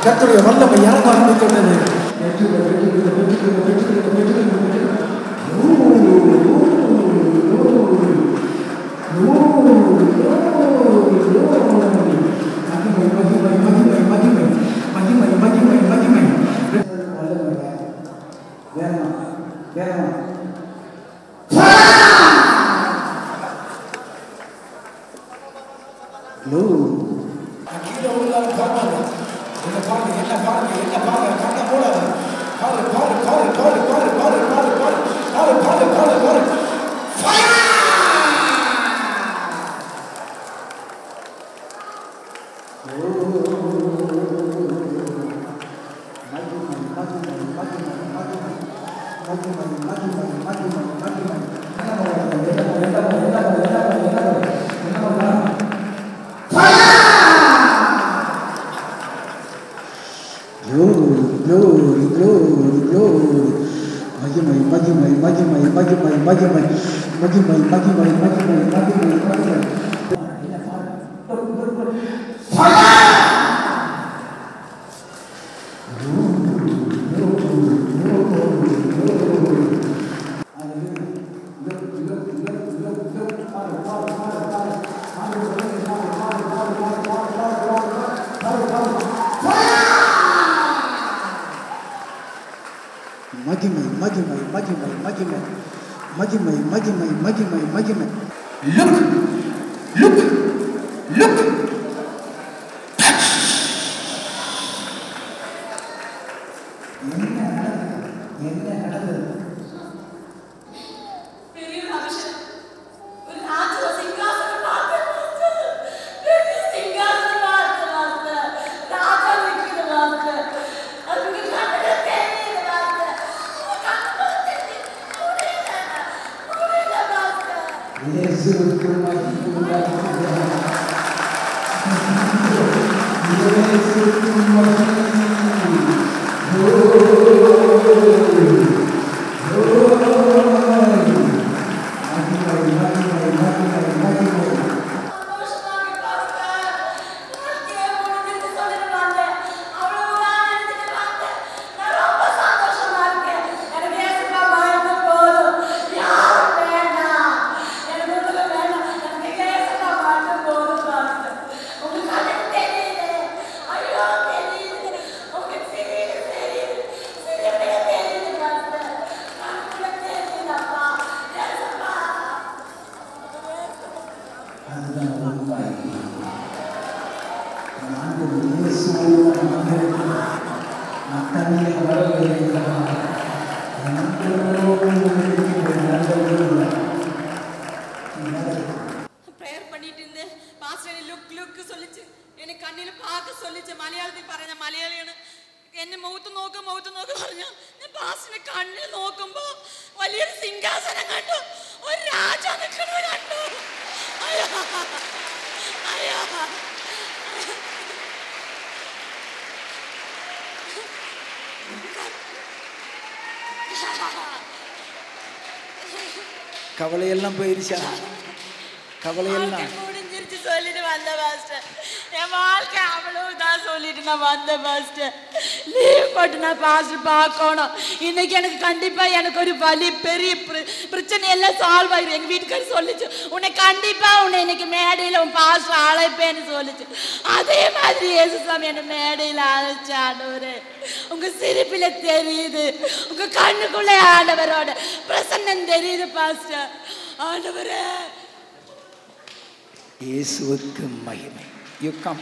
கர்த்தருடைய வல்லமை இறங்க ஆரம்பிக்கின்றது. கவலையெல்லாம் போயிருச்சா? கவலையெல்லாம் முடிஞ்சிருச்சு சொல்லிட்டு வந்த பாஸ்டர். என் வாழ்க்கை அவ்வளவுதான் சொல்லிட்டு நான் வந்தேன். ஃபர்ஸ்ட் லீவ் போட்டு நான் பாஸ்டர் பார்க்கணும். இன்னைக்கு எனக்கு கண்டிப்பா எனக்கு ஒரு வலி பெரிய பிரச்சனை எல்லாம் சால்வ் ஆயிடும். எங்க வீட்டுக்காரர் சொல்லிச்சு, உன்னை கண்டிப்பா உன்னை இன்னைக்கு மேடையில உன் பாஸ்டர் அழைப்பேன்னு சொல்லிச்சு. அதே மாதிரி இயேசுசாமி என்ன மேடையில அழைச்ச ஆண்டவரே. உங்க சிரிப்பில தெரியுது, உங்க கண்ணுக்குள்ள ஆண்டவரோட பிரசன்னம் தெரியுது பாஸ்டர். ஆண்டவரே இயேசுவுக்கு மகிமை. You come.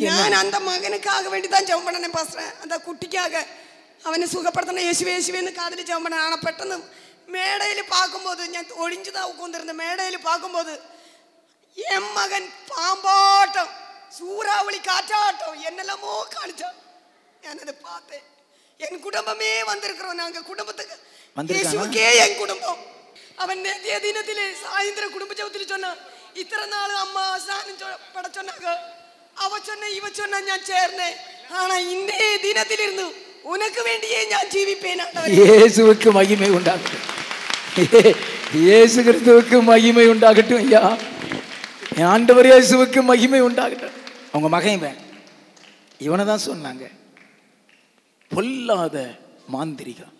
ഞാൻ அந்த மகனுக்காக வேண்டி தான் ஜெபம் பண்ணேன் பாஸ்டர். அந்த குட்டிக்காக അവനെ സുഖപ്പെടുത്തണം യേശുവേ യേശുവേ എന്ന് കാതിൽ ജെപം பண்ணேன். ஆனால் പെട്ടെന്ന് മേടയിൽ பார்க்கும்போது ഞാൻ ഒളിഞ്ചുதான் உட்கார்ந்திருந்த മേടയിൽ பார்க்கும்போது என் மகன் பாம்பாட்டம் சூறாவளி காற்றாட்டம் என்னெல்லாமோ காணிச்சான். ഞാനത് பார்த்தேன். என் குடும்பமே வந்திருக்கிறோம். நாங்கள் குடும்பத்துக்கு യേശുவுக்கே என் குடும்பம். அவன் நேற்றைய தினத்திலே சாயந்திர குடும்ப ஜெபத்தில் சொன்னான், இத்தனை நாள் அம்மா சாணம் பட சொன்னாங்க, அவ சொன்ன இவ சொன்ன நான் சேர்ந்தேன். ஆனா இன்றைய தினத்திலிருந்து உனக்கு வேண்டியே நான் ஜீவிப்பேன். இயேசுவுக்கு மகிமை உண்டாகட்டும். இயேசு கிறிஸ்துவுக்கு மகிமை உண்டாகட்டும். ஐயா ஆண்டவர் இயேசுவுக்கு மகிமை உண்டாகட்டும். அவங்க மகன் இவனை தான் சொன்னாங்க, பொல்லாத மாந்திரிகம்,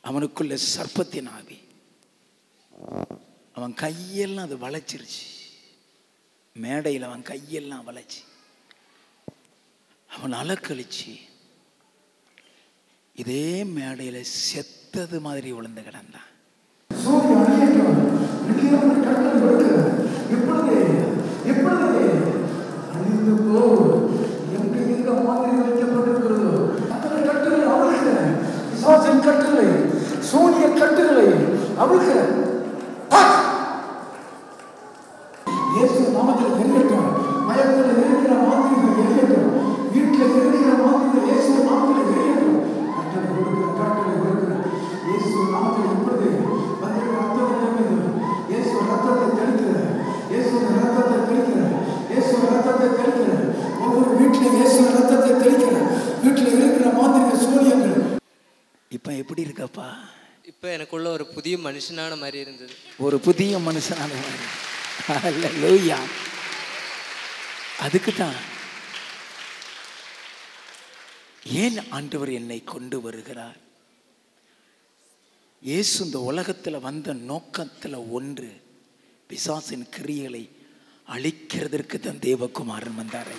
அவனுக்குள்ள சர்ப்பத்தின் ஆவி. அவன் கையெல்லாம் அது வளைச்சிருச்சு. மேடையில் அவன் கையெல்லாம் வளைச்சு அவன் அலக்கழிச்சு இதே மேடையில் செத்த செத்தது மாதிரி விழுந்து கிடந்தான். கட்டுகளை சூனிய கட்டுகளை அவளுக்கு இயேசு நாமத்தில் எரியட்டும். மயத்தில் இருக்கிற மாதிரிகள் எரியட்டும். வீட்டில் இருக்கிற மாதிரிகள் இயேசு நாமத்தில் எரியட்டும். கட்டளை கொடுக்கிற கட்டளை கொடுக்கிற இயேசு நாமத்தில் இப்பொழுது வந்து ரத்தத்தை இயேசு ரத்தத்தை தெளிக்கிற இயேசு ரத்தத்தை தெளிக்கிற இயேசு ரத்தத்தை தெளிக்கிற ஒவ்வொரு வீட்டில் இயேசு ரத்தத்தை தெளிக்கிற வீட்டில் இருக்கிற மாதிரிகள் சூனியங்கள். இப்போ எப்படி இருக்கப்பா? இப்போ எனக்குள்ள ஒரு புதிய மனுஷனான மாதிரி இருந்தது. ஒரு புதிய மனுஷனான மாதிரி. அல்லேலூயா. அதுக்கு தான் ஏன் ஆண்டவர் என்னை கொண்டு வருகிறார். இயேசு இந்த உலகத்தில் வந்த நோக்கத்தில் ஒன்று, பிசாசின் கிரியைகளை அழிக்கிறதற்கு தான் தேவகுமாரன் வந்தார்.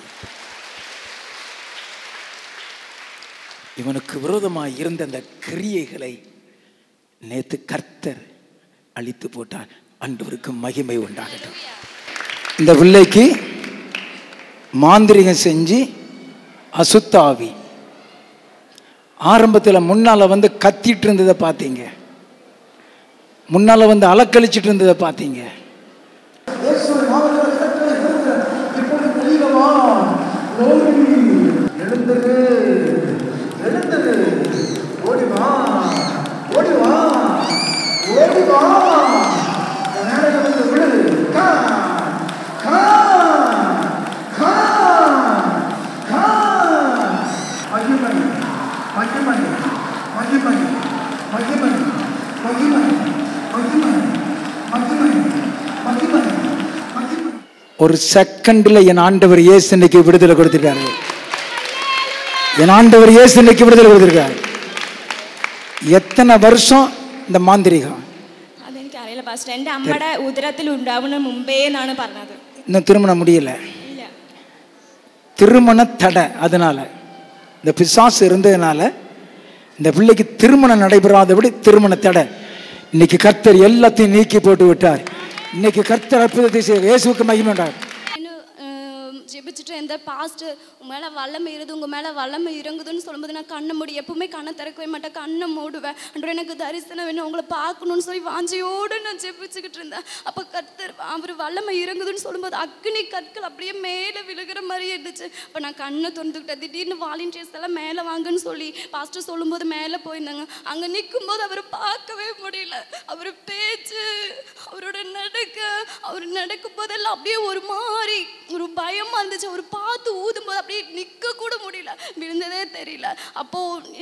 இவனுக்கு விரோதமாக இருந்த அந்த கிரியைகளை நேற்று கர்த்தர் அழித்து போட்டார். ஆண்டவருக்கு மகிமை உண்டாகட்டும். இந்த பிள்ளைக்கு மாந்திரிகம் செஞ்சு அசுத்தாவி ஆரம்பத்தில் முன்னால் வந்து கத்திட்டு இருந்ததை பார்த்தீங்க, முன்னால் வந்து அலக்கழிச்சிட்டு இருந்ததை பார்த்தீங்க. எழுந்தது எழுந்தது, ஓடிவா ஓடிவா ஓடிவா, விடு. மகிமை மகிமை மகிமை மகிமை மகிமை மகிமை மகிமை மகிமை மகிமை. ஒரு செகண்ட்ல என் ஆண்டவர் இயேசு இன்னைக்கு விடுதலை கொடுத்துட்டாரு. என் ஆண்டவர் இயேசு இன்னைக்கு விடுதலை கொடுத்திருக்காரு. எத்தனை வருஷம் இந்த மாந்திரிகம்? അതെനിക്ക് അറിയില്ല പാസ്റ്റർ. എൻ്റെ അമ്മയുടെ ഉദരത്തിൽ ഉണ്ടാവുന്ന മുമ്പേ എന്നാണ് പറഞ്ഞത്. இன்னும் திருமணம் முடியல. திருமண தடை. அதனால இந்த பிசாசு இருந்ததுனால இந்த பிள்ளைக்கு திருமணம் நடைபெறாதபடி திருமண தடை. இன்னைக்கு கர்த்தர் எல்லாத்தையும் நீக்கி போட்டு விட்டார். இன்னைக்கு கர்த்தர் அற்புதத்தை செய்ய இயேசுவுக்கு மகிமை உண்டாகும். ஜெபிச்சுட்டு இந்த பாஸ்ட் உங்க மேலே வல்லமை இருது, உங்க மேலே வல்லமை இறங்குதுன்னு சொல்லும்போது நான் கண்ணை மூடி, எப்பவுமே கண்ணை திறக்கவே மாட்டேன், கண்ணை மூடுவேன். அன்று எனக்கு தரிசனம் வேணும், உங்களை பார்க்கணும்னு சொல்லி வாஞ்சையோடு நான் ஜெபிச்சுக்கிட்டு இருந்தேன். அப்போ கர்த்தர் அவர் வல்லமை இறங்குதுன்னு சொல்லும்போது அக்னி கற்கள் அப்படியே மேலே விழுகிற மாதிரி இருந்துச்சு. அப்போ நான் கண்ணை திறந்துக்கிட்டேன். திடீர்னு வாலண்டியர்ஸ் எல்லாம் மேலே வாங்கன்னு சொல்லி பாஸ்டர் சொல்லும்போது மேலே போயிருந்தாங்க. அங்கே நிற்கும் போது அவரை பார்க்கவே முடியல. அவர் பேச்சு, அவரோட நடக்க, அவர் நடக்கும் போதெல்லாம் அப்படியே ஒரு மாதிரி ஒரு பயமா இருந்துச்சு. அவர் பார்த்து ஊதும் போது அப்படியே நிக்க கூட முடியல, விழுந்ததே தெரியல. அப்போ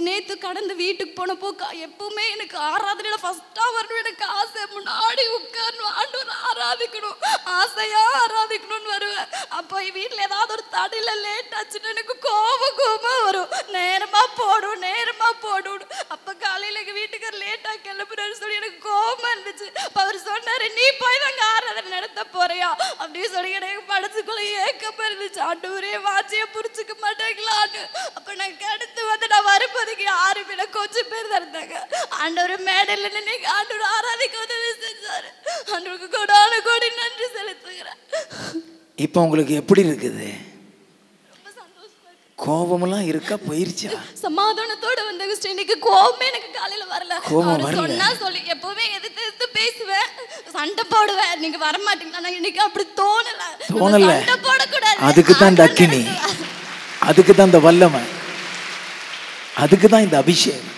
நேத்து கடந்து வீட்டுக்கு போனப்போ எப்பவுமே எனக்கு ஆராதனையில ஃபர்ஸ்டா வரணும் எனக்கு ஆசை, முன்னாடி உட்காரணும், ஆண்டவரை ஆராதிக்கணும், ஆசையா ஆராதிக்கணும்னு வருவேன். அப்போ வீட்டுல ஏதாவது ஒரு தடையில லேட் ஆச்சுன்னு எனக்கு கோபமா வரும், நேரமா போடும் நேரமா போடும். அப்ப காலையில எங்க வீட்டுக்கார லேட்டா கிளம்புறாரு சொல்லி எனக்கு கோபமா இருந்துச்சு. அப்ப அவர் சொன்னாரு, நீ போய் தாங்க ஆராதனை நடத்த போறியா அப்படின்னு சொல்லி எனக்கு மனசுக்குள்ள ஏக்கமா இருந்துச்சு. ஆண்டவரே வாட்சியை புரிச்சுக்க மாட்டேங்களான்னு. அப்ப நான் அடுத்து வந்து நான் வரும்போதுக்கு யாருமே கொஞ்சம் பேர் தான் இருந்தாங்க. ஆண்டவர் மேடையில் நின்று ஆண்டவர் ஆராதிக்க உதவி செஞ்சாரு. ஆண்டவருக்கு கோடான கோடி நன்றி செலுத்துகிறேன். இப்போ உங்களுக்கு எப்படி இருக்குது? கோபமெல்லாம் இருக்கா, போயிருச்சா? சமாதானத்தோட வந்து இன்னைக்கு கோபமே எனக்கு காலையில வரல. கோபம் வரல. சொன்னா சொல்லி எப்பவுமே எதிர்த்து பேசுவேன், சண்டை போடுவேன், நீங்க வர மாட்டீங்களா? நான் இன்னைக்கு அப்படி தோணல. சண்டை போடக்கூடாது. அதுக்கு தான் இந்த அக்கினி, அதுக்கு தான் இந்த வல்லமை, அதுக்கு தான் இந்த அபிஷேகம்.